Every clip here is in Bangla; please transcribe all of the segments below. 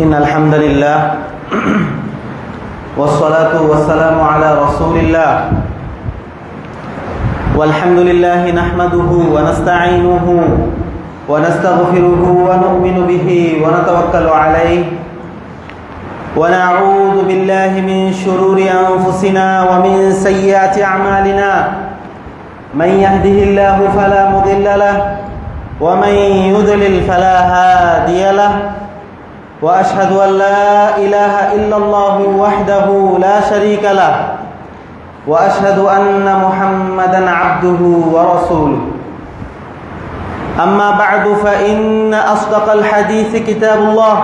إن الحمد لله والصلاة والسلام على رسول الله والحمد لله نحمده ونستعينه ونستغفره ونؤمن به ونتوكل عليه ونعوذ بالله من شرور أنفسنا ومن سيئات أعمالنا من يهده الله فلا مضل له ومن يضلل فلا هادي له وأشهد أن لا إله إلا الله وحده لا شريك له وأشهد أن محمدًا عبده ورسوله أما بعد فإن أصدق الحديث كتاب الله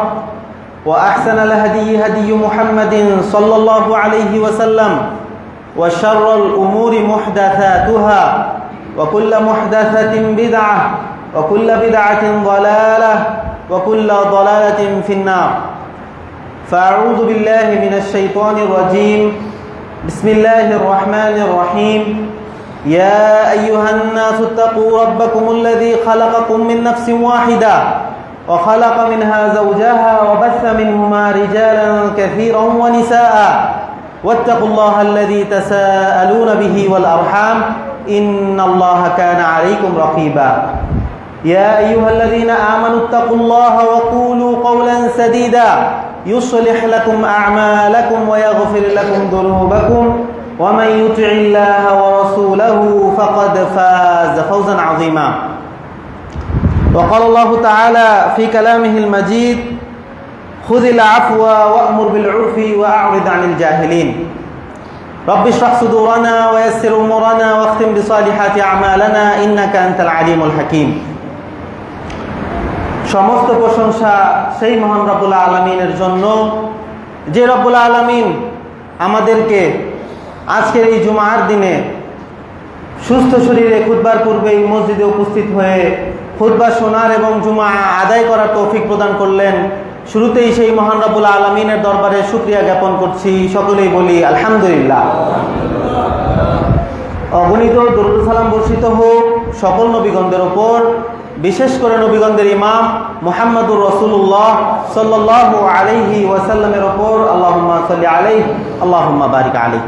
وأحسن الهدي هدي محمد صلى الله عليه وسلم وشر الأمور محدثاتها وكل محدثة بدعة وكل بدعة ضلالة وكل ضلالة في النار فأعوذ بالله من الشيطان الرجيم بسم الله الرحمن الرحيم يا أيها الناس اتقوا ربكم الذي خلقكم من نفس واحدة وخلق منها زوجها وبث منهما رجالا كثيرا ونساء واتقوا الله الذي تساءلون به والأرحام إن الله كان عليكم رقيبا يا أيها الذين آمنوا اتقوا الله وقولوا قولا سديدا يصلح لكم أعمالكم ويغفر لكم ذنوبكم ومن يطع الله ورسوله فقد فاز فوزا عظيما وقال الله تعالى في كلامه المجيد خذ العفو وأمر بالعرف وأعرض عن الجاهلين رب اشرح صدورنا ويسر أمورنا واختم بصالحات أعمالنا إنك أنت العليم الحكيم সমস্ত প্রশংসা সেই মহান রব্বুল আলামিনের জন্য যে রব্বুল আলামিন আমাদেরকে আজকের এই জুমার দিনে সুস্থ শরীরে খুতবার পূর্বে এই মসজিদে উপস্থিত হয়ে খুতবা শোনার এবং জুমা আদায় করার তৌফিক প্রদান করলেন। শুরুতেই সেই মহান রব্বুল আলামিনের দরবারে শুকরিয়া জ্ঞাপন করছি, সকলেই বলি আলহামদুলিল্লাহ। অগণিত দরুদ সালাম বর্ষিত হোক সকল নবীগণদের ওপর, বিশেষ করে নবীগণদের ইমাম মুহাম্মদুর রাসূলুল্লাহ সাল্লাল্লাহু আলাইহি ওয়াসাল্লামের ওপর। আল্লাহুম্মা সাল্লি আলাইহি আল্লাহুম্মা বারিক আলাইহি।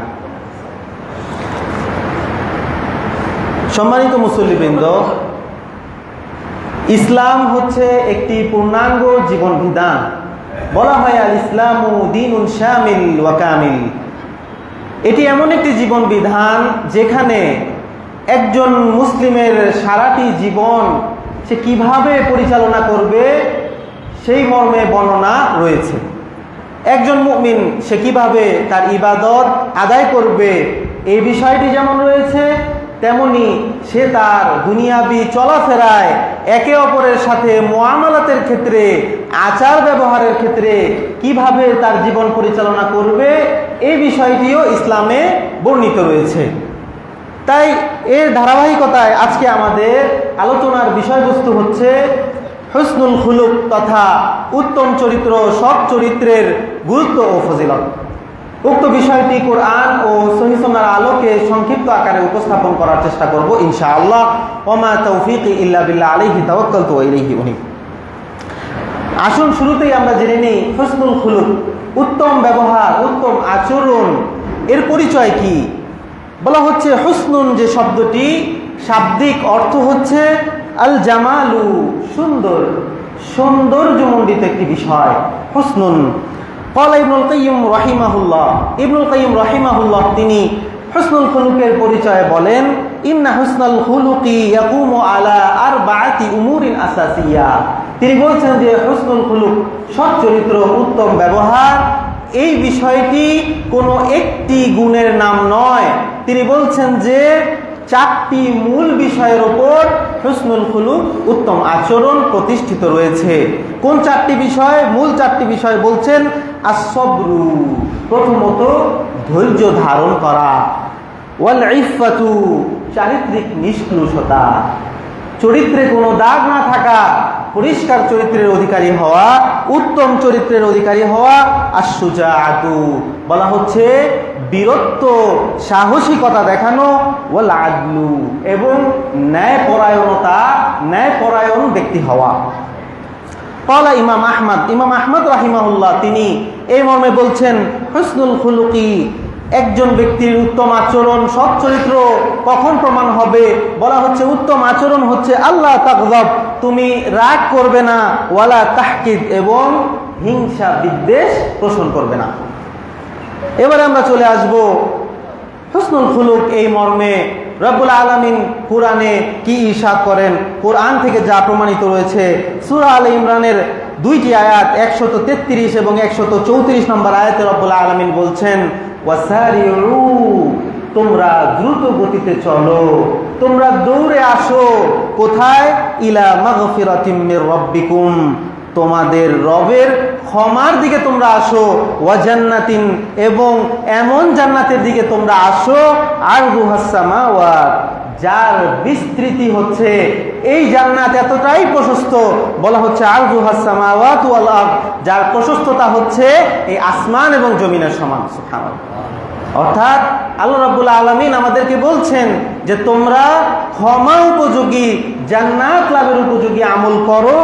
সম্মানিত মুসল্লিবৃন্দ, ইসলাম হচ্ছে একটি পূর্ণাঙ্গ জীবন বিধান। বলা হয় আল ইসলামু দীনুন শামিল ওয়া কামিল। এটি এমন একটি জীবন বিধান যেখানে একজন মুসলিমের সারাটি জীবন সে কিভাবে পরিচালনা করবে সেই মর্মে বর্ণনা রয়েছে। একজন মুমিন সে কিভাবে তার ইবাদত আদায় করবে এই বিষয়টি যেমন রয়েছে, তেমনি সে তার দুনিয়াবি চলাফেরায় একে অপরের সাথে মুআমালাতের ক্ষেত্রে, আচার ব্যবহারের ক্ষেত্রে কিভাবে তার জীবন পরিচালনা করবে এই বিষয়টিও ইসলামে বর্ণিত রয়েছে। তাই এর ধারাবাহিকতায় আজকে আমাদের আলোচনার বিষয়বস্তু হচ্ছে হুসনুল খুলুক তথা উত্তম চরিত্র, সৎ চরিত্রের গুরুত্ব ও ফজিলত। উক্ত বিষয়টি কোরআন ও সহিহ সুন্নাহর আলোকে সংক্ষিপ্ত আকারে উপস্থাপন করার চেষ্টা করব ইনশাআল্লাহ। ওমা তৌফিক ইল্লা বিল্লাহ আলাইহি তাওয়াক্কালতু ওয়া ইলাইহি উনীব। আসুন শুরুতেই আমরা জেনে নিই হুসনুল খুলুক, উত্তম ব্যবহার, উত্তম আচরণ এর পরিচয় কি। বলা হচ্ছে হুসনুন যে শব্দটি শাব্দিক অর্থ হচ্ছে আল জামালু, সুন্দর, সৌন্দর্যমণ্ডিত একটি বিষয় হুসনুন। ক্বালা ইবনুল কাইয়্যিম রাহিমাহুল্লাহ, ইবনুল কাইয়্যিম রাহিমাহুল্লাহ তিনি হুসনুল খুলুকের পরিচয় বলেন ইন্না হুসনাল খুলুকি ইয়াকুমু আলা আরবাআতি উমুরিন আসাসিয়া। তিনি বলছেন যে হুসনুল খুলুক, সৎ চরিত্র, উত্তম ব্যবহার এই বিষয়টি কোনো একটি গুণের নাম নয়। তিনি বলছেন যে চারটি মূল বিষয়ের ওপর হুসনুল খুলুক, উত্তম আচরণ প্রতিষ্ঠিত রয়েছে। কোন চারটি বিষয়? মূল চারটি বিষয় বলছেন আস-সবরু, প্রথমত ধৈর্য ধারণ করা, ওয়াল ইফফাতু, চারিত্রিক নিষ্কলুষতা, চরিত্রে কোনো দাগ না থাকা, পরিষ্কার চরিত্রের অধিকারী হওয়া, উত্তম চরিত্রের অধিকারী হওয়া, আশ-শুজাআতু, বলা হচ্ছে বীরত্ব, সাহসিকতা দেখানো, ওয়াল আদলু, এবং ন্যায়পরায়ণতা, ন্যায়পরায়ণ ব্যক্তি হওয়া। ক্বালা ইমাম আহমদ, ইমাম আহমদ রাহিমাহুল্লাহ তিনি এই মর্মে বলছেন হুসনুল খুলুকি, একজন ব্যক্তির উত্তম আচরণ, সৎ চরিত্র কখন প্রমাণ হবে? বলা হচ্ছে উত্তম আচরণ হচ্ছে আল্লাহ তাগযাব, তুমি রাগ করবে না, ওয়ালা তাহকিদ, এবং হিংসা বিদ্বেষ পোষণ করবে না। এবারে আমরা চলে আসব হুসনুল খুলুক এই মর্মে রব্বুল আলামিন কোরআনে কি ইরশাদ করেন, কোরআন থেকে যা প্রমাণিত রয়েছে। সূরা আলে ইমরানের 2টি আয়াত 133 এবং 134 নম্বর আয়াতে রব্বুল আলামিন বলছেন ওয়াসারিউ, তোমরা দ্রুত গতিতে চলো, তোমরা দৌড়ে আসো কোথায়? ইলা মাগফিরাতিম মির রাব্বিকুম, তোমাদের রবের ক্ষমার দিকে তোমরা আসো, ওয়া জান্নাতিন, এবং এমন জান্নাতের দিকে তোমরা আসো আরদুহাস সামাওয়াত, যার বিস্তৃতি হচ্ছে, এই জান্নাত এতটাই প্রশস্ত, বলা হচ্ছে আরদুহাস সামাওয়াত ওয়াল আরদ, যার প্রশস্ততা হচ্ছে এই আসমান এবং জমিনের সমান। সুবহানাল্লাহ। অর্থাৎ আল্লাহ রাব্বুল আলামিন আমাদেরকে বলছেন যে তোমরা ক্ষমা উপযোগী, জান্নাত লাভের উপযোগী আমল করো,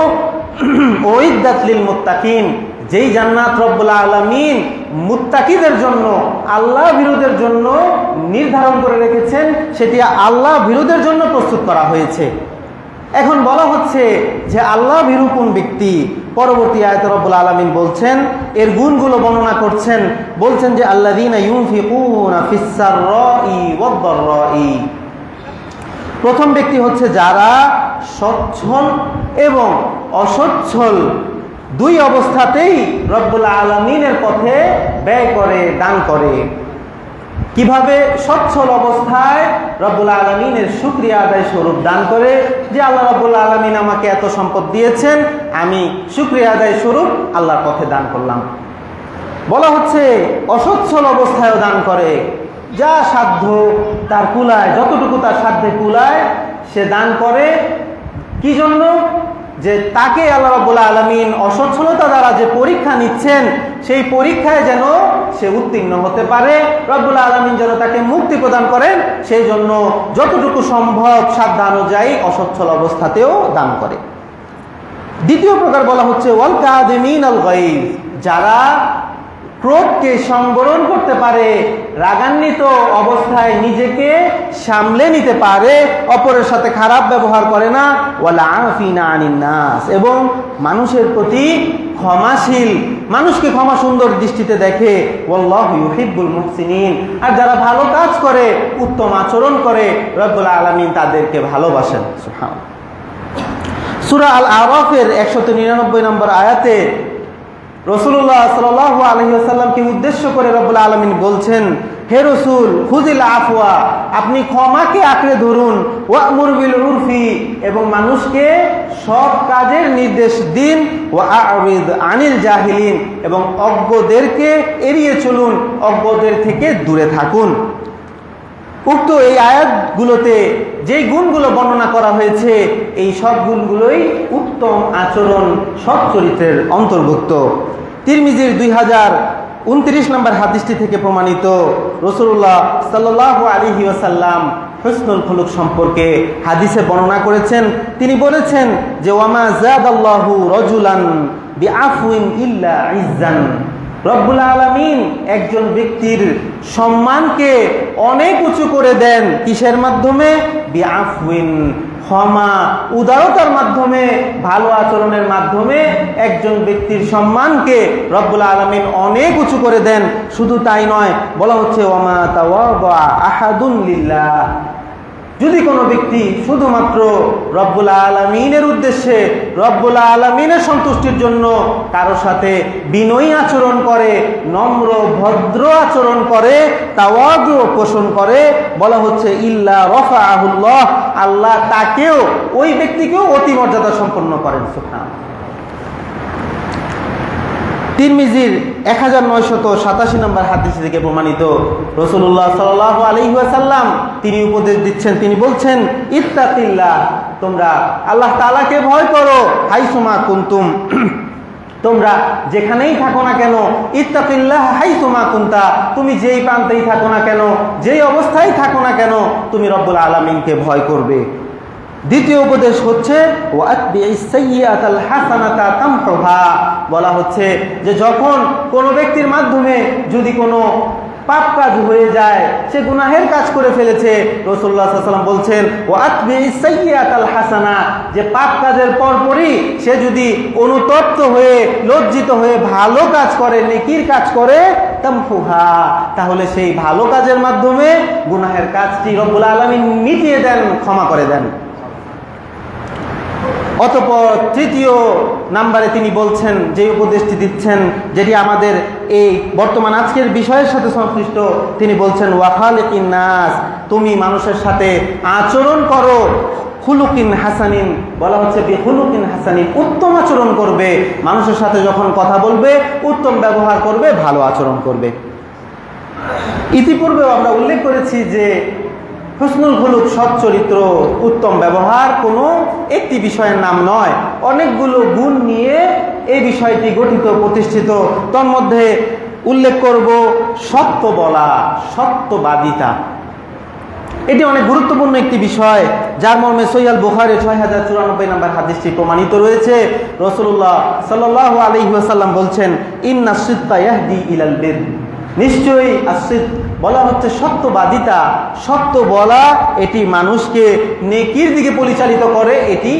উইদ্দাত লিল মুত্তাকিন, যেই জান্নাত রব্বুল আলামিন মুত্তাকিদের জন্য, আল্লাহ ভীরুদের জন্য নির্ধারণ করে রেখেছেন, সেটি আল্লাহ ভীরুদের জন্য প্রস্তুত করা হয়েছে। এখন বলা হচ্ছে যে আল্লাহ ভীরু কোন ব্যক্তি? পরবর্তী আয়াতে রব্বুল আলামিন বলছেন, এর গুণগুলো বর্ণনা করছেন, বলছেন যে আল্লাযীনা ইউনফিকুনা ফিস সাররাই ওয়াদ দাররাই। প্রথম ব্যক্তি হচ্ছে যারা সচ্ছল এবং অসচ্ছল দুই অবস্থাতেই রব্বুল আলামিনের পথে ব্যয় করে, দান করে। কিভাবে? সচ্ছল অবস্থায় রব্বুল আলামিনের শুকরিয়া আদায় স্বরূপ দান করে, যে আল্লাহ রব্বুল আলামিন আমাকে এত সম্পদ দিয়েছেন, আমি শুকরিয়া আদায় স্বরূপ আল্লাহর পথে দান করলাম। বলা হচ্ছে অসচ্ছল অবস্থায়ও দান করে, যা সাধ্য তার কুলায়, যতটুকু তার সাধ্যে কুলায় সে দান করে। কি জন্য? যে তাকে আল্লাহ রাব্বুল আলামিন অসচ্ছলতা দ্বারা যে পরীক্ষা নিচ্ছেন, সেই পরীক্ষায় যেন সে উত্তীর্ণ হতে পারে, রব্বুল আলামিন যেন তাকে মুক্তি প্রদান করেন, সেই জন্য যতটুকু সম্ভব সাধ্যানুযায়ী অসচ্ছল অবস্থাতেও দান করে। দ্বিতীয় প্রকার বলা হচ্ছে ওয়াল কাযিমিনাল গায়জ, যারা ক্রোধকে সংবরণ করতে পারে, রাগান্বিত অবস্থায় নিজেকে সামলে নিতে পারে, অপরের সাথে খারাপ ব্যবহার করে না। ওয়াল আফিনা আনিন নাস, এবং মানুষের প্রতি ক্ষমাশীল, মানুষকে ক্ষমা সুন্দর দৃষ্টিতে দেখে। ওয়াল্লাহু ইউহিব্বুল মুহসিনিন, আর যারা ভালো কাজ করে, উত্তম আচরণ করে, রব্বুল আলামিন তাদেরকে ভালোবাসেন। সুবহানাল্লাহ। সূরা আল আরাফের 199 নম্বর আয়াতে রাসূলুল্লাহ সাল্লাল্লাহু আলাইহি ওয়াসাল্লামকে উদ্দেশ্য করে রব্বুল আলামিন বলছেন, হে রাসূল, খুযিল আফওয়া, আপনি ক্ষমাকে আঁকড়ে ধরুন, ওয়া'মুর বিল উরফি, এবং মানুষকে সৎ কাজের নির্দেশ দিন, ওয়া আ'রিদ আনিল জাহিলিন, এবং অজ্ঞদেরকে এড়িয়ে চলুন, অজ্ঞদের থেকে দূরে থাকুন। উক্ত এই আয়াতগুলোতে যেই গুণগুলো বর্ণনা করা হয়েছে, এই সব গুণগুলোই উত্তম আচরণ, সৎ চরিত্রের অন্তর্ভুক্ত। তিরমিজির 2029 নম্বর হাদিসটি থেকে প্রমাণিত, রাসূলুল্লাহ সাল্লাল্লাহু আলাইহি ওয়াসাল্লাম হুসনুল খুলুক সম্পর্কে হাদিসে বর্ণনা করেছেন। তিনি বলেছেন যে ওয়ামা যাদাল্লাহু রাজুলান বিআফউইন ইল্লা ইজ্জান, রব্বুল আলামিন একজন ব্যক্তির সম্মানকে অনেক উঁচু করে দেন। কিসের মাধ্যমে? বিআফউইন, ক্ষমা, উদারতার মাধ্যমে, ভালো আচরণের মাধ্যমে একজন ব্যক্তির সম্মানকে রব্বুল আলামিন অনেক উঁচু করে দেন। শুধু তাই নয়, বলা হচ্ছে ওয়ামা তাওয়াদা আহাদুন লিল্লাহ, যদি কোনো ব্যক্তি শুধুমাত্র রব্বুল আলামিনের উদ্দেশ্যে, রব্বুল আলামিনের সন্তুষ্টির জন্য কারো সাথে বিনয়ী আচরণ করে, নম্র ভদ্র আচরণ করে, তাওয়াদু পোষণ করে, বলা হচ্ছে ইল্লা রাফাআহুল্লাহ, আল্লাহ তাকেও, ওই ব্যক্তিকেও অতি মর্যাদা সম্পন্ন করেন। সুবহানাল্লাহ। তিরমিজির 1987 নম্বর হাদিস থেকে প্রমাণিত, রাসূলুল্লাহ সাল্লাল্লাহু আলাইহি ওয়াসাল্লাম তিনি উপদেশ দিচ্ছেন, তিনি বলছেন ইত্তাকিল্লাহ, তোমরা আল্লাহ তাআলাকে ভয় করো, হাইসুমা কুনতুম, তোমরা যেখানেই থাকো না কেন, ইত্তাকিল্লাহ হাইসুমা কুনতা, তুমি যেই প্রান্তেই থাকো না কেন, যেই অবস্থায় থাকো না কেন, তুমি রব্বুল আলামিনকে ভয় করবে। দ্বিতীয় উপদেশ হচ্ছে ওয়াতবিইস সাইয়্যাতাল হাসানাতা তামহুহা, বলা হচ্ছে যে যখন কোনো ব্যক্তির মাধ্যমে যদি কোনো পাপ কাজ হয়ে যায়, সে গুনাহের কাজ করে ফেলেছে, রাসূলুল্লাহ সাল্লাল্লাহু আলাইহি ওয়াসাল্লাম বলছেন ওয়াতবিইস সাইয়্যাতাল হাসানা, যে পাপ কাজের পরপরই সে যদি অনুতপ্ত হয়ে, লজ্জিত হয়ে ভালো কাজ করে, নেকির কাজ করে, তামহুহা, তাহলে সেই ভালো কাজের মাধ্যমে গুনাহের কাজটি রব্বুল আলামিন মিটিয়ে দেন, ক্ষমা করে দেন। অতঃপর তৃতীয় নাম্বারে তিনি বলছেন, যে উপদেশটি দিচ্ছেন, যেটি আমাদের এই বর্তমান আজকের বিষয়ের সাথে সংশ্লিষ্ট, তিনি বলছেন ওয়া খালিকিন নাস, তুমি মানুষের সাথে আচরণ করো, খুলুকিন হাসানিন, বলা হচ্ছে বিখুলুকিন হাসানিন, উত্তম আচরণ করবে, মানুষের সাথে যখন কথা বলবে উত্তম ব্যবহার করবে, ভালো আচরণ করবে। ইতিপূর্বেও আমরা উল্লেখ করেছি যে হুসনুল খুলুক, সৎ চরিত্র, উত্তম ব্যবহার কোনো একটি বিষয়ের নাম নয়, অনেকগুলো গুণ নিয়ে এই বিষয়টি গঠিত, প্রতিষ্ঠিত। তন্মধ্যে উল্লেখ করব সত্য বলা, সত্যবাদিতা। এটি অনেক গুরুত্বপূর্ণ একটি বিষয়, যার মর্মে সহিহ বুখারী 6094 নম্বর হাদিসটি প্রমাণিত রয়েছে। রাসূলুল্লাহ সাল্লাল্লাহু আলাইহি ওয়াসাল্লাম বলছেন, ইন্নাস সিদকা ইয়াহদি ইলাল বির, নিশ্চয়ই আসিদ বলা হচ্ছে সত্যবাদিতা, সত্য বলা এটি মানুষকে নেকির দিকে পরিচালিত করে, এটি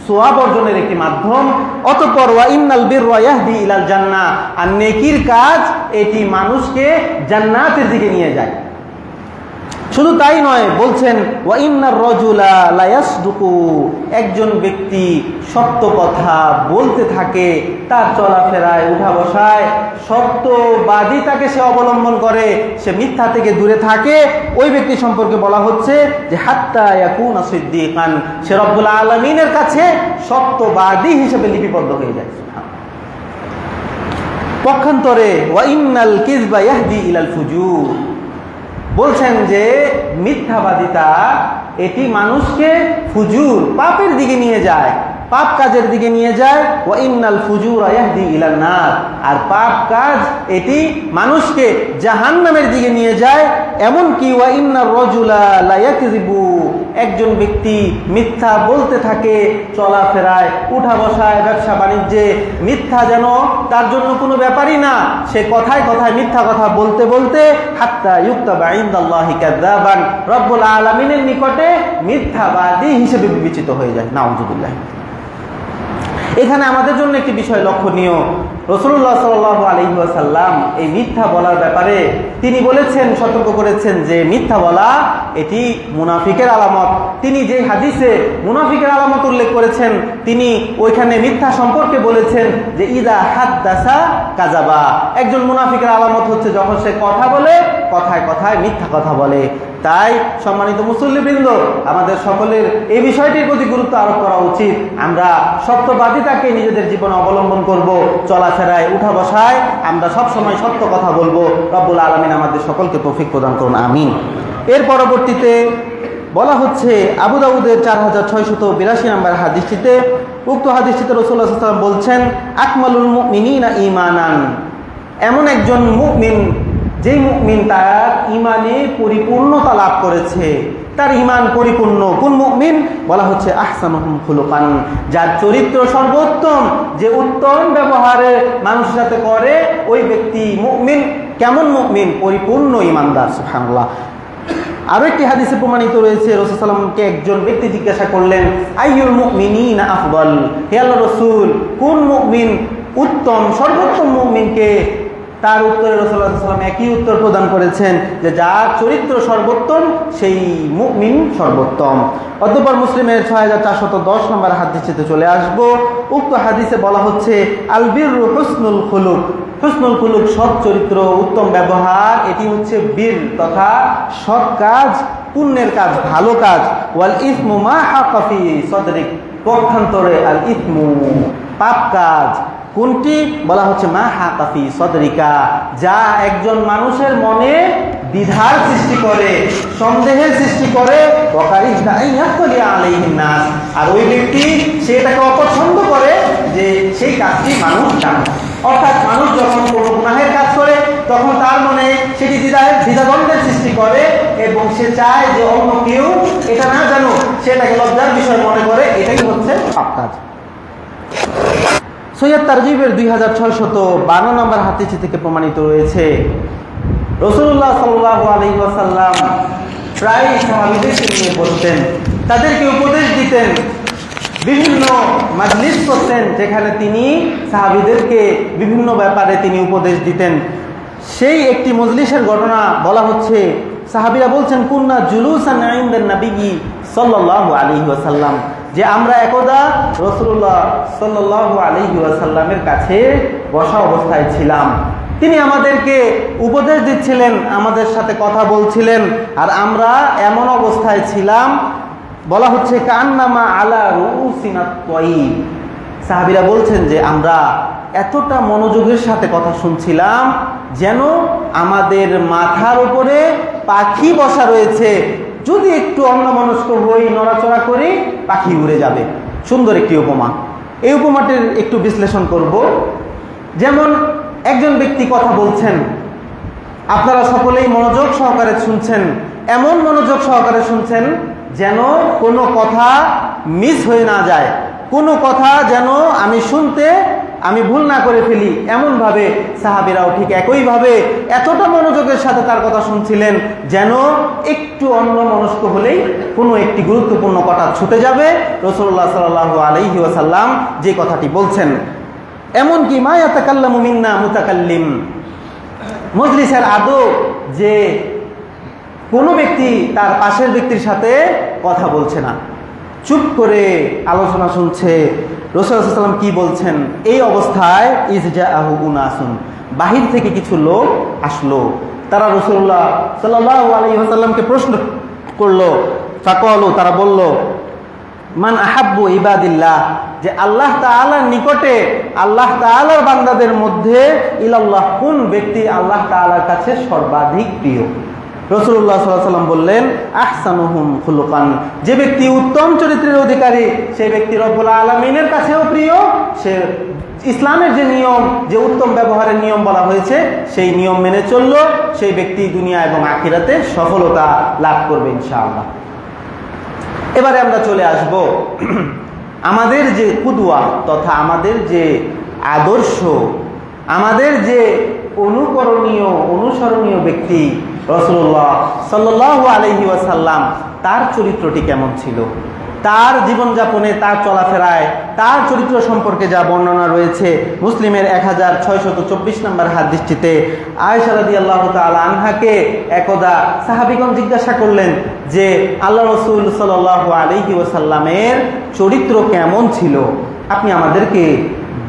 সওয়াব অর্জনের একটি মাধ্যম। অতঃপর ওয়া ইন্নাল বিররা ইয়াহদি ইলাল জান্নাহ, আর নেকির কাজ এটি মানুষকে জান্নাতের দিকে নিয়ে যায়। শুধু তাই নয়, বলছেন ওয়া ইন্নার রাজুলা লা ইয়াসদুকু, একজন ব্যক্তি সত্য কথা বলতে থাকে, তার চলাফেরায় উঠা বসায় সত্যবাদিতাকে সে অবলম্বন করে, সে মিথ্যা থেকে দূরে থাকে, ওই ব্যক্তি সম্পর্কে বলা হচ্ছে যে হাত্তা ইয়াকুনা সিদ্দিকান, সে রব্বুল আলামিনের কাছে সত্যবাদী হিসেবে লিপিবদ্ধ হয়ে যায়। পক্ষান্তরে ওয়া ইন্নাল কিযবা ইয়াহদি ইলাল ফুজুর, বলছেন যে মিথ্যাবাদিতা এটি মানুষকে ফুজুর, পাপের দিকে নিয়ে যায়, পাপ কাজের দিকে নিয়ে যায়। ওয়া ইন্নাল ফুজুরা ইয়াহদি ইলান নার, আর পাপ কাজ এটি মানুষকে জাহান্নামের দিকে নিয়ে যায়। এমন কি ওয়া ইন্নার রাজুলা লা ইয়াকযিবু, একজন ব্যক্তি মিথ্যা বলতে থাকে, চলাফেরায় উঠা বসায় ব্যবসা বাণিজ্যে মিথ্যা যেন তার জন্য কোনো ব্যাপারই না, সে কথায় কথায় মিথ্যা কথা বলতে বলতে হাত্তা ইউকতাবা ইনদাল্লাহি কাযাবান, রব্বুল আলামিনের নিকটে মিথ্যাবাদী হিসেবে বিবেচিত হয়ে যায়। নাউযুবিল্লাহ। এখানে আমাদের জন্য একটি বিষয় লক্ষণীয়, রাসূলুল্লাহ সাল্লাল্লাহু আলাইহি ওয়াসাল্লাম এই মিথ্যা বলার ব্যাপারে তিনি বলেছেন, সতর্ক করেছেন যে মিথ্যা বলা এটি মুনাফিকের আলামত। তিনি যে হাদিসে মুনাফিকের আলামত উল্লেখ করেছেন, তিনি ওইখানে মিথ্যা সম্পর্কে বলেছেন যে ইদা হাদ্দাসা কাযাবা, একজন মুনাফিকের আলামত হচ্ছে যখন সে কথা বলে কথায় কথায় মিথ্যা কথা বলে। তাই সম্মানিত মুসল্লিবৃন্দ, আমাদের সকলের এই বিষয়টির প্রতি গুরুত্ব আরোপ করা উচিত। আমরা সত্যবাদিতাকে নিজেদের জীবনে অবলম্বন করব, চলাফেরায় উঠা বসায় আমরা সব সময় সত্য কথা বলবো। রব্বুল আলামিন আমাদের সকলকে তৌফিক প্রদান করুন, আমিন। এর পরবর্তীতে বলা হচ্ছে আবু দাউদের 4682 নম্বর হাদিসটিতে, উক্ত হাদিসটিতে রাসূলুল্লাহ সাল্লাল্লাহু আলাইহি ওয়াসাল্লাম বলছেন, আকমালুল মুমিনিনা ঈমানান, এমন একজন মুমিন যেই মুমিন তার ঈমানে পরিপূর্ণতা লাভ করেছে, তার ঈমান পরিপূর্ণ। কোন মুমিন? বলা হচ্ছে আহসানুহুম খুলুকান, যার চরিত্র সর্বোত্তম, যে উত্তম ব্যবহারে মানুষের সাথে করে ওই ব্যক্তি মুমিন। কেমন মুমিন? পরিপূর্ণ ঈমানদার। সুবহানাল্লাহ। আরো একটি হাদিসে প্রমাণিত রয়েছে, রাসূল সাল্লাল্লাহু আলাইহি ওয়াসাল্লামকে একজন ব্যক্তি জিজ্ঞাসা করলেন, আইয়ুল মুমিনিনা আফদাল, হে আল্লাহর রাসূল, কোন মুমিন উত্তম, সর্বোত্তম মুমিনকে? তার উত্তরে রাসূলুল্লাহ সাল্লাল্লাহু আলাইহি ওয়াসাল্লাম একই উত্তর প্রদান করেছেন যে যার চরিত্র সর্বোত্তম সেই মুমিন সর্বোত্তম। অতঃপর মুসলিমের 6410 নম্বর হাদিসে চলে আসব। উক্ত হাদিসে বলা হচ্ছে আল বিররু হুসনুল খুলুক, হুসনুল খুলুক সৎ চরিত্র, উত্তম ব্যবহার, এটি হচ্ছে বীর তথা সৎ কাজ, পুণ্যের কাজ, ভালো কাজ। ওয়াল ইসমু মা হাকা ফি সদরিক, পক্ষান্তরে আল ইসমু পাপ কাজ। কোনটি? বলা হচ্ছে মা হাকা ফি সদরিকা, যা একজন মানুষের মনে দ্বিধার সৃষ্টি করে, সন্দেহের সৃষ্টি করে। ওয়াকারিহনা আইয়াতলি আলাইহিন নাস, আর ওই ব্যক্তি সেটাকে অপছন্দ করে যে সেই কাজটি মানুষ জানে। অর্থাৎ মানুষ যখন কোনো গুনাহের কাজ করে তখন তার মনে সেটি দ্বিধাদ্বন্দ্বের সৃষ্টি করে এবং সে চায় যে অন্য কেউ এটা না জানুক, সেটাকে লজ্জার বিষয় মনে করে। এটাই হচ্ছে পাপ কাজ। সহিহ তারগীবের 2652 নম্বর হাদিস থেকে প্রমাণিত রয়েছে, রাসূলুল্লাহ সাল্লাল্লাহু আলাইহি ওয়াসাল্লাম প্রায় সাহাবীদেরকে নিয়ে বলতেন, তাদেরকে উপদেশ দিতেন, বিভিন্ন মাজলিস করতেন যেখানে তিনি সাহাবীদেরকে বিভিন্ন ব্যাপারে তিনি উপদেশ দিতেন। সেই একটি মজলিসের ঘটনা বলা হচ্ছে, সাহাবীরা বলছেন, কুন্না জুলুসান ইনদান নবী সাল্লাল্লাহু আলাইহি ওয়াসাল্লাম, যে আমরা একদা রাসূলুল্লাহ সাল্লাল্লাহু আলাইহি ওয়াসাল্লামের কাছে বসা অবস্থায় ছিলাম। তিনি আমাদেরকে উপদেশ দিচ্ছিলেন, আমাদের সাথে কথা বলছিলেন, আর আমরা এমন অবস্থায় ছিলাম, বলা হচ্ছে কান্নামা আলা রুউসিনা তায়িব, সাহাবীরা বলছেন যে আমরা এতটা মনোযোগের সাথে কথা শুনছিলাম যেন আমাদের মাথার উপরে পাখি বসা রয়েছে, যদি একটু অন্যমনস্ক হই, নড়াচড়া করি, পাখি উড়ে যাবে। সুন্দর একটি উপমা। এই উপমাটির একটু বিশ্লেষণ করব। যেমন একজন ব্যক্তি কথা বলছেন, আপনারা সকলেই মনোযোগ সহকারে শুনছেন, এমন মনোযোগ সহকারে শুনছেন যেন কোনো কথা মিস হয়ে না যায়, কোনো কথা যেন আমি ভুল না করে ফেলি। এমনভাবে সাহাবীরাও ঠিক একইভাবে এতটা মনোযোগের সাথে তার কথা শুনছিলেন যেন একটু অন্যমনস্ক হলেই কোনো একটি গুরুত্বপূর্ণ কথা ছুটে যাবে রাসূলুল্লাহ সাল্লাল্লাহু আলাইহি ওয়াসাল্লাম যে কথাটি বলছেন। এমনকি মা ইয়াতাকাল্লামু মিন্না মুতাকাল্লিম, মজলিসের আদব যে কোনো ব্যক্তি তার পাশের ব্যক্তির সাথে কথা বলছে না, চুপ করে আলোচনা শুনছে রাসূলুল্লাহ সাল্লাল্লাহু আলাইহি ওয়াসাল্লাম কি বলছেন। এই অবস্থায় ইজজাআহু উনাসুন, বাহির থেকে কিছু লোক আসলো, তারা রাসূলুল্লাহ সাল্লাল্লাহু আলাইহি ওয়াসাল্লামকে প্রশ্ন করলো। ফাকালু, তারা বলল, মান আহাব্বু ইবাদিল্লাহ, যে আল্লাহ তাআলার নিকটে আল্লাহ তাআলার বান্দাদের মধ্যে ইলাল্লাহ, কোন ব্যক্তি আল্লাহ তাআলার কাছে সর্বাধিক প্রিয়। রাসূলুল্লাহ সাল্লাল্লাহু আলাইহি ওয়াসাল্লাম বললেন, আহসানুহুম খুলুকান, যে ব্যক্তি উত্তম চরিত্রের অধিকারী সেই ব্যক্তি রব্বুল আলামিনের কাছেও প্রিয়। সে ইসলামের যে নিয়ম, যে উত্তম ব্যবহারের নিয়ম বলা হয়েছে সেই নিয়ম মেনে চলল, সেই ব্যক্তি দুনিয়া এবং আখিরাতে সফলতা লাভ করবে ইনশাআল্লাহ। এবারে আমরা চলে আসব আমাদের যে কুদওয়া তথা আমাদের যে আদর্শ, আমাদের যে অনুসরণীয় ব্যক্তি রাসূলুল্লাহ সাল্লাল্লাহু আলাইহি ওয়াসাল্লাম, তার চরিত্রটি কেমন ছিল, তার জীবনযাপনে, তার চলাফেরায়, তার চরিত্র সম্পর্কে যা বর্ণনা রয়েছে মুসলিমের 1624 নম্বর হাদিসটিতে আয়েশা রাদিয়াল্লাহু তাআলা আনহাকে একদা সাহাবীগণ জিজ্ঞাসা করলেন যে আল্লাহ রাসূল সাল্লাল্লাহু আলাইহি ওয়াসাল্লামের চরিত্র কেমন ছিল, আপনি আমাদেরকে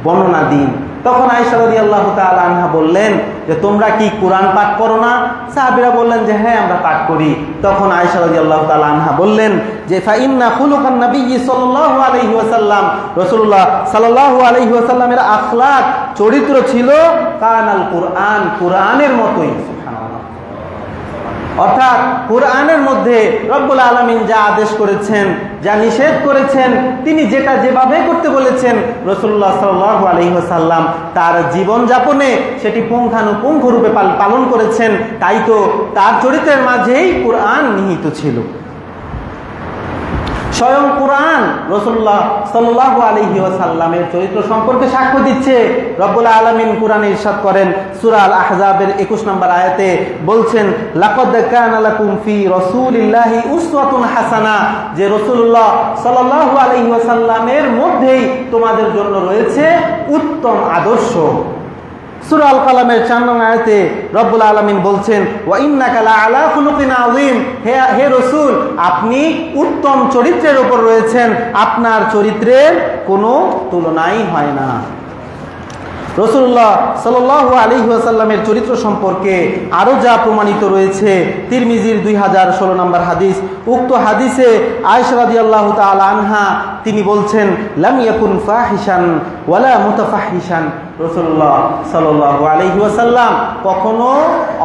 বর্ণনা দিন। তখন আয়েশা রাদিয়াল্লাহু তাআলা আনহা বললেন যে তোমরা কি কোরআন পাঠ করো না? সাহাবীরা বললেন যে হ্যাঁ, আমরা পাঠ করি। তখন আয়েশা রাদিয়াল্লাহু তাআলা আনহা বললেন যে ফাইন্না খুলুকান নবী সাল্লাল্লাহু আলাইহি ওয়াসাল্লাম, রাসূলুল্লাহ সাল্লাল্লাহু আলাইহি ওয়াসাল্লামের আখলাক চরিত্র ছিল কানাল কুরআন, কুরআনের মতোই। সুবহানাল্লাহ, অর্থাৎ কুরআনের মধ্যে রব্বুল আলামিন যা আদেশ করেছেন, যা নিষেধ করেছেন, তিনি যেটা যেভাবে করতে বলেছেন রাসূলুল্লাহ সাল্লাল্লাহু আলাইহি ওয়াসাল্লাম তার জীবনযাপনে সেটি পুঙ্খানুপুঙ্খ রূপে পালন করেছেন। তাই তো তার চরিত্রের মাঝেই কুরআন নিহিত ছিল। স্বয়ং কুরআন রাসূলুল্লাহ সাল্লাল্লাহু আলাইহি ওয়াসাল্লামের চরিত্র সম্পর্কে সাক্ষ্য দিচ্ছে। রব্বুল আলামিন কুরআনে ইরশাদ করেন সূরা আল আহজাবের 21 নম্বর আয়াতে বলছেন, লাকাদ কানা লাকুম ফি রাসূলিল্লাহি উসওয়াতুন হাসানা, যে রাসূলুল্লাহ সাল্লাল্লাহু আলাইহি ওয়াসাল্লামের মধ্যেই তোমাদের জন্য রয়েছে উত্তম আদর্শ। সূরা আল কালামের 4 নং আয়াতে রব্বুল আলামিন বলছেন, ওয়া ইন্নাকা লাআলা খুলুকিন আযীম, হে রাসূল, আপনি উত্তম চরিত্রের উপর রয়েছেন, আপনার চরিত্রের কোনো তুলনাই হয় না। রাসূলুল্লাহ সাল্লাল্লাহু আলাইহি ওয়াসাল্লামের চরিত্র সম্পর্কে আরো যা প্রমাণিত রয়েছে তিরমিজির 2016 নম্বর হাদিস, উক্ত হাদিসে আয়েশা রাদিয়াল্লাহু তাআলা আনহা তিনি বলছেন, লাম ইয়াকুন ফাহিশান ওয়ালা মুতাফাহিশান, রাসূলুল্লাহ সাল্লাল্লাহু আলাইহি ওয়াসাল্লাম কখনো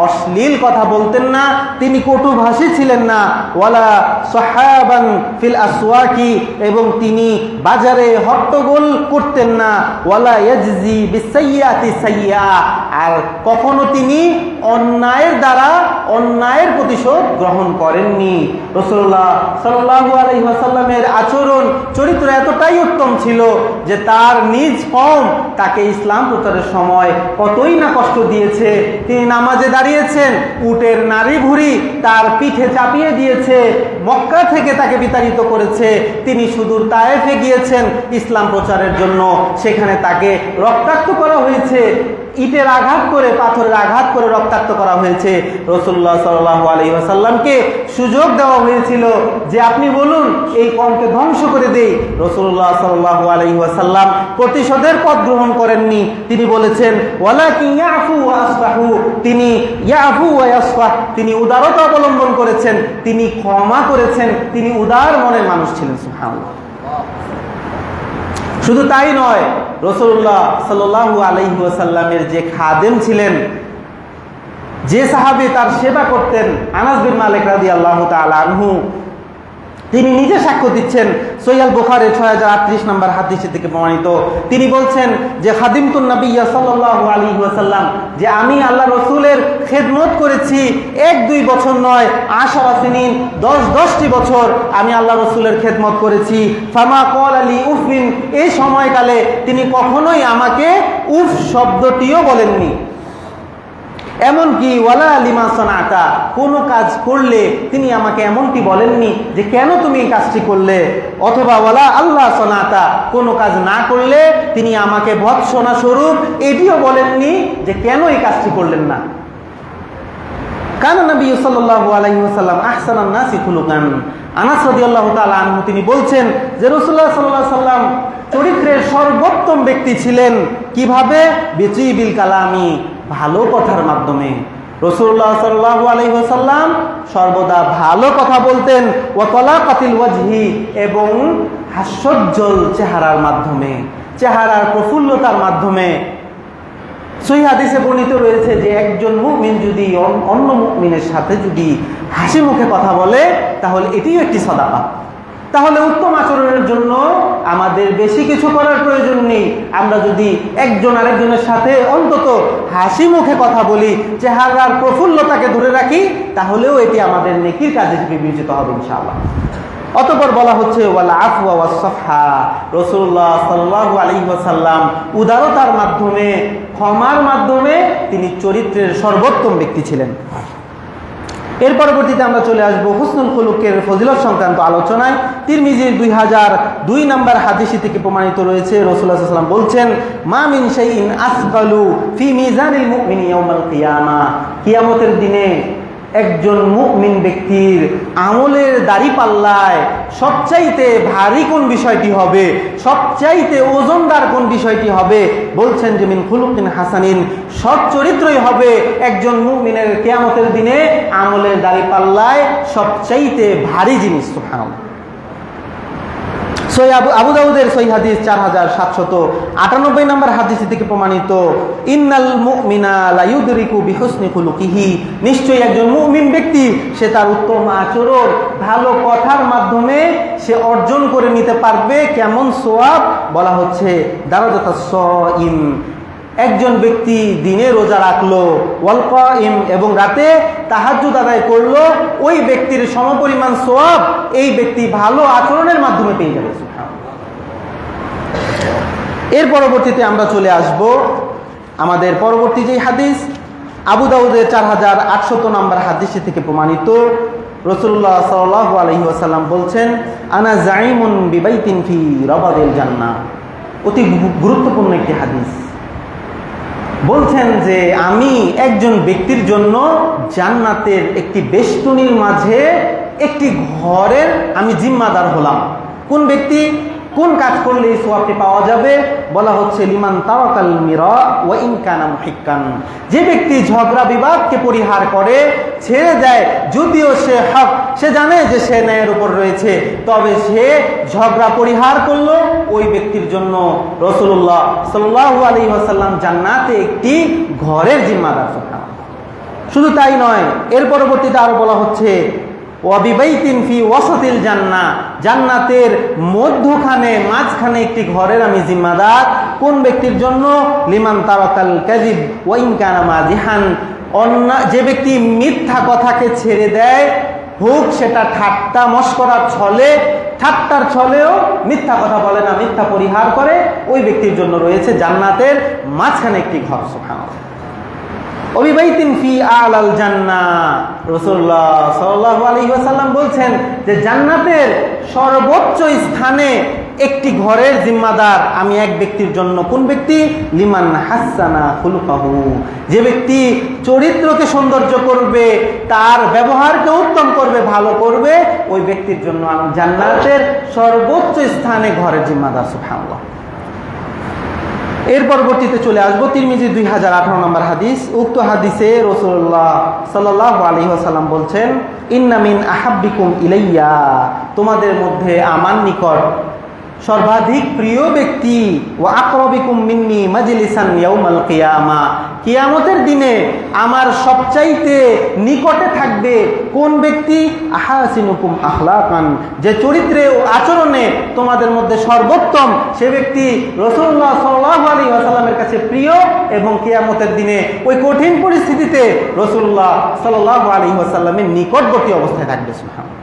অশ্লীল কথা বলতেন না, তিনি কটুভাষী ছিলেন না, ওয়ালা সাহাবান ফিল আসওয়াকি, এবং তিনি বাজারে হট্টগোল করতেন না, ওয়ালা ইয়াজজি বিসাইয়্যাতি সাইয়্যা, আর কখনো তিনি অন্যায়ের দ্বারা অন্যায়ের প্রতিশোধ গ্রহণ করেননি। রাসূলুল্লাহ সাল্লাল্লাহু আলাইহি ওয়াসাল্লামের আচরণ চরিত্র এতটাই উত্তম ছিল যে তার নিজ কওম তাকে ইসলাম প্রচারের সময় কতই না কষ্ট দিয়েছে। তিনি নামাজে দাঁড়িয়েছেন, উটের নাড়ি ভুঁড়ি তার পিঠে চাপিয়ে দিয়েছে, মক্কা থেকে তাকে বিতাড়িত করেছে। তিনি সুদূর তায়েফে গিয়েছেন ইসলাম প্রচারের জন্য, সেখানে তাকে রক্তাক্ত করা হয়েছে, ইটের আঘাত করে, পাথরের আঘাত করে রক্তাক্ত করা হয়েছে। রাসূলুল্লাহ সাল্লাল্লাহু আলাইহি ওয়াসাল্লামকে সুযোগ দেওয়া হয়েছিল যে আপনি বলুন এই কওমকে ধ্বংস করে দেই। রাসূলুল্লাহ সাল্লাল্লাহু আলাইহি ওয়াসাল্লাম প্রতিশোধের পথ গ্রহণ করেননি, তিনি বলেছেন ওয়ালাকিন ইয়াফু ওয়া আসফাহু, তিনি ইয়াফু ওয়া ইয়াসফাহ, তিনি উদারতা অবলম্বন করেছেন, তিনি ক্ষমা করেছেন, তিনি উদার মনের মানুষ ছিলেন। সুবহানাল্লাহ। শুধু তাই নয়, রাসূলুল্লাহ সাল্লাল্লাহু আলাইহি ওয়াসাল্লামের যে খাদেম ছিলেন, যে সাহাবী তার সেবা করতেন, আনাস বিন মালিক রাদিয়াল্লাহু তাআলা আনহু, তিনি নিজে সাক্ষ্য দিচ্ছেন, সহিহ আল বুখারীর 6038 নম্বর হাদিস থেকে প্রমাণিত। তিনি বলছেন যে খাদিমতুন নবী সাল্লাল্লাহু আলাইহি ওয়াসাল্লাম, যে আমি আল্লাহ রাসূলের খেদমত করেছি 1-2 বছর নয়, 10 সিনিন, 10টি বছর আমি আল্লাহ রাসূলের খেদমত করেছি। ফামা ক্বালা লি উফিন, এই সময়কালে তিনি কখনোই আমাকে উফ শব্দটিও বলেননি। এমনকি ওয়ালা লিমা সানাতা, কোনো কাজ করলে তিনি আমাকে এমনটি বলেননি যে কেন তুমি এই কাজটি করলে, অথবা ওয়ালা আল্লাহ সানাতা, কোনো কাজ না করলে তিনি আমাকে ভৎসনা স্বরূপ এটিও বলেননি যে কেন এই কাজটি করলেন না। কানা নবী সাল্লাল্লাহু আলাইহি ওয়াসাল্লাম আহসানান নাসি খুলুকান, আনাস রাদিয়াল্লাহু তাআলা আনহু তিনি বলছেন যে রাসূলুল্লাহ সাল্লাল্লাহু আলাইহি ওয়াসাল্লাম চরিত্রের সর্বোত্তম ব্যক্তি ছিলেন। কিভাবে? বিচিবিল কালামি, ভালো কথার মাধ্যমে। রাসূলুল্লাহ সাল্লাল্লাহু আলাইহি ওয়াসাল্লাম সর্বদা ভালো কথা বলতেন। ওয়া তালাকাতিল ওয়াজহি, এবং হাস্যোজ্জ্বল চেহারার মাধ্যমে, চেহারার প্রফুল্লতার মাধ্যমে। সহিহ হাদিসে বর্ণিত রয়েছে যে একজন মুমিন যদি অন্য মুমিনের সাথে যদি হাসি মুখে কথা বলে তাহলে এটিও একটি সাদাকা। তাহলে উত্তম আচরণের জন্য আমাদের বেশি কিছু করার প্রয়োজন নেই। আমরা যদি একজন আরেকজনের সাথে অন্তত হাসি মুখে কথা বলি, চেহারার প্রফুল্লতাকে ধরে রাখি, তাহলেও এটি আমাদের নেকির কাজে বিবেচিত হবে ইনশাআল্লাহ। অতঃপর বলা হচ্ছে ওয়াল আফওয়া ওয়াস সাফহা, রাসূলুল্লাহ সাল্লাল্লাহু আলাইহি ওয়াসাল্লাম উদারতার মাধ্যমে, ক্ষমার মাধ্যমে তিনি চরিত্রের সর্বোত্তম ব্যক্তি ছিলেন। এর পরবর্তীতে আমরা চলে আসব হুসনুল খুলুকের ফজিলত সংক্রান্ত আলোচনায়। তিরমিজির 2002 নম্বর হাদিসে থেকে প্রমাণিত রয়েছে, রাসূলুল্লাহ সাল্লাল্লাহু আলাইহি ওয়াসাল্লাম বলছেন, মা মিন শাইইন আসকালু ফি মিজানিল মুমিনি ইয়াউমাল কিয়ামা, কিয়ামতের দিনে একজন মুমিন ব্যক্তির আমলের দাড়িপাল্লায় সবচাইতে ভারী কোন বিষয়টি হবে, সবচাইতে ওজনদার কোন বিষয়টি হবে? বলছেন যে মিন খুলুকিন হাসানিন, সৎ চরিত্রই হবে একজন মুমিনের কিয়ামতের দিনে আমলের দাড়িপাল্লায় সবচাইতে ভারী জিনিস। সুবহানাল্লাহ। আবু দাউদের সহিহ হাদিস 4798 নম্বর হাদিস থেকে প্রমাণিত, ইন্নাল মুমিনা লা ইউদরিকু বিহুসনি খুলুকিহি, নিশ্চয়ই একজন মুমিন ব্যক্তি সে তার উত্তম আচরণ, ভালো কথার মাধ্যমে সে অর্জন করে নিতে পারবে। কেমন সওয়াব? বলা হচ্ছে দারাজাতাস সাইম, একজন ব্যক্তি দিনে রোজা রাখলো, ওয়াল কাইম, এবং রাতে তাহাজ্জুদ আদায় করলো, ওই ব্যক্তির সমপরিমাণ সওয়াব এই ব্যক্তি ভালো আচরণের মাধ্যমে পেয়ে যাবে। এর পরবর্তীতে আমরা চলে আসব আমাদের পরবর্তী যে হাদিস, আবু দাউদের 4800 নম্বর হাদিস থেকে প্রমাণিত, রাসূলুল্লাহ সাল্লাল্লাহু আলাইহি ওয়াসাল্লাম বলছেন, আনা জাইমুন বিবাইতিন ফি রাবাদিল জান্নাহ। অতি গুরুত্বপূর্ণ একটি হাদিস। বলছেন যে আমি একজন ব্যক্তির জন্য জান্নাতের একটি বেষ্টনীর মাঝে একটি ঘরের আমি জিম্মাদার হলাম। কোন ব্যক্তি কোন কাজ করলে এই সওয়াবটি পাওয়া যাবে? বলা হচ্ছে লিমান তাওয়াকাল মিরা ওয়া ইন কানা মুহিক্কান, যে ব্যক্তি ঝগড়া বিবাদকে পরিহার করে, ছেড়ে দেয়, যদিও সে হক, সে জানে যে সে ন্যায়ের উপর রয়েছে, তবে সে ঝগড়া পরিহার করলো, ওই ব্যক্তির জন্য রাসূলুল্লাহ সাল্লাল্লাহু আলাইহি ওয়াসাল্লাম জান্নাতে একটি ঘরের জিম্মাদার। শুধু তাই নয়, এর পরবর্তীতে আরো বলা হচ্ছে ওয়া বিবাইতিন ফি ওয়াসাতিল জান্নাহ, জান্নাতের মধ্যখানে, মাঝখানে একটি ঘরের আমি জিম্মাদার। কোন ব্যক্তির জন্য? লিমান তারাকাল কাযিব ওয়া ইন কানা মাযিহান, যে ব্যক্তি মিথ্যা কথাকে ছেড়ে দেয়, হোক সেটা ঠাট্টা মশকরার ছলে, ঠাট্টার ছলেও মিথ্যা কথা বলে না, মিথ্যা পরিহার করে, ওই ব্যক্তির জন্য রয়েছে জান্নাতের মাঝখানে একটি ঘর। সুবহানাল্লাহ। অবিবাইতিন ফি আলাল জান্নাহ, রাসূলুল্লাহ সাল্লাল্লাহু আলাইহি ওয়াসাল্লাম বলছেন যে জান্নাতের সর্বোচ্চ স্থানে একটি ঘরের জিম্মাদার আমি এক ব্যক্তির জন্য। কোন ব্যক্তি? লিমান হাসানা খুলুকাহু, যে ব্যক্তি চরিত্রকে সৌন্দর্য করবে, তার ব্যবহারকে উত্তম করবে, ভালো করবে, ওই ব্যক্তির জন্য আমি জান্নাতের সর্বোচ্চ স্থানে ঘরের জিম্মাদার। সুবহানাল্লাহ। এর পরবর্তীতে চলে আসবো তিরমিজি 2018 নম্বর হাদিস। উক্ত হাদিসে রাসূলুল্লাহ সাল্লাল্লাহু আলাইহি ওয়াসাল্লাম বলছেন, ইন্না মিন আহাব্বিকুম ইলাইয়া, তোমাদের মধ্যে আমার নিকট সর্বাধিক প্রিয় ব্যক্তি ওয়া আকরাবিকুম মিন্নি মাজলিসান ইয়াউমাল কিয়ামা, কিয়ামতের দিনে আমার সবচাইতে নিকটে থাকবে কোন ব্যক্তি? আহাসিনুকুম আখলাকান, যে চরিত্রে ও আচরণে তোমাদের মধ্যে সর্বোত্তম সে ব্যক্তি রাসূলুল্লাহ সাল্লাল্লাহু আলাইহি ওয়াসাল্লামের কাছে প্রিয়, এবং কিয়ামতের দিনে ওই কঠিন পরিস্থিতিতে রাসূলুল্লাহ সাল্লাল্লাহু আলাইহি ওয়াসাল্লামের নিকটবর্তী অবস্থায় থাকবে। সুবহানাল্লাহ।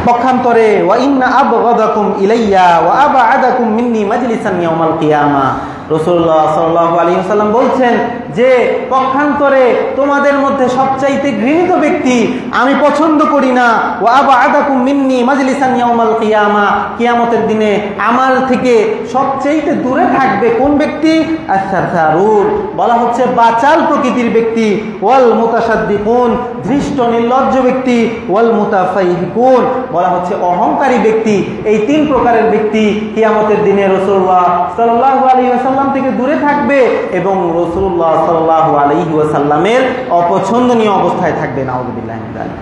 পক্ষান্তরে ওয়া ইন্না আবগাদাকুম ইলাইয়া ওয়া আবআদাকুম মিন্নি মাজলিসান ইয়াউমাল কিয়ামা, রাসূলুল্লাহ সাল্লাল্লাহু আলাইহি ওয়াসাল্লাম বলছেন যে পক্ষান্তরে তোমাদের মধ্যে সবচাইতে ঘৃণিত ব্যক্তি আমি পছন্দ করি না, ওয়া আবআদাকুম মিন্নি মাজলিসান ইয়াউমাল কিয়ামা, কিয়ামতের দিনে আমার থেকে সবচাইতে দূরে থাকবে কোন ব্যক্তি? আস-সারসারুন, বলা হচ্ছে বাচাল প্রকৃতির ব্যক্তি, ওয়াল মুতাসাদ্দিকুন, ধৃষ্ট নির্লজ্জ ব্যক্তি, ওয়াল মুতাফাইহিকুন, বলা হচ্ছে অহংকারী ব্যক্তি। এই তিন প্রকারের ব্যক্তি কিয়ামতের দিনে রাসূলুল্লাহ সাল্লাল্লাহু আলাইহি ওয়াসাল্লাম থেকে দূরে থাকবে এবং রাসূলুল্লাহ সাল্লাল্লাহু আলাইহি ওয়াসাল্লামের অপছন্দনীয় অবস্থায় থাকবে। নাউযুবিল্লাহি মিন যালিক।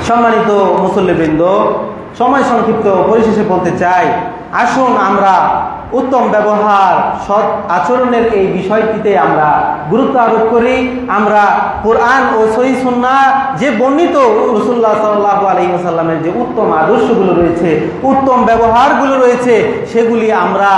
সম্মানিত মুসল্লিবৃন্দ, সময় সংক্ষিপ্ত, পরিশেষে বলতে চাই, আসুন আমরা উত্তম ব্যবহার, সৎ আচরণের এই বিষয়টিতে আমরা গুরুত্ব আরোপ করি। আমরা কোরআন ও সহিহ সুন্নাহ যে বর্ণিত রাসূলুল্লাহ সাল্লাল্লাহু আলাইহি ওয়াসাল্লামের যে উত্তম আদর্শগুলো রয়েছে, উত্তম ব্যবহারগুলো রয়েছে, সেগুলি আমরা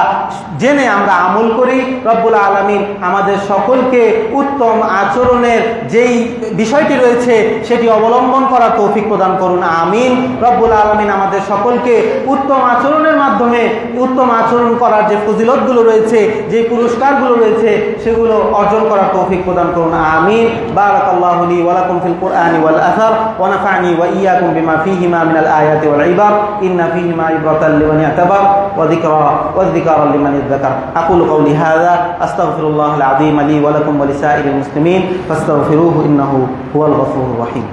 জেনে আমরা আমল করি। রব্বুল আলামিন আমাদের সকলকে উত্তম আচরণের যেই বিষয়টি রয়েছে সেটি অবলম্বন করার তৌফিক প্রদান করুন, আমিন। রব্বুল আলামিন আমাদের সকলকে উত্তম আচরণের মাধ্যমে উত্তম আচরণ করার যে ফজিলতগুলো রয়েছে, যে পুরস্কারগুলো রয়েছে, সেগুলো অর্জন করার তৌফিক প্রদান করুন, আমিন। বারাকাল্লাহু লি ওয়া লাকুম ফিল কুরআনি ওয়াল আসার ওয়া নাফা'নি ওয়া ইয়্যাকুম বিমা ফীহিমা মিনাল আয়াতি ওয়াল ইবার ইন্না ফীহিমা ইবরাতাল লিমান ইয়াতাবার ওয়া যিকরা লিমান ইয়াযাক্কার। আকুলু কওলি হাযা আস্তাগফিরুল্লাহাল আযীম লি ওয়া লাকুম ওয়া লিসাইরিল মুসলিমিন ফাস্তাগফিরুহু ইন্নাহু হুয়াল গফুরুর রহিম।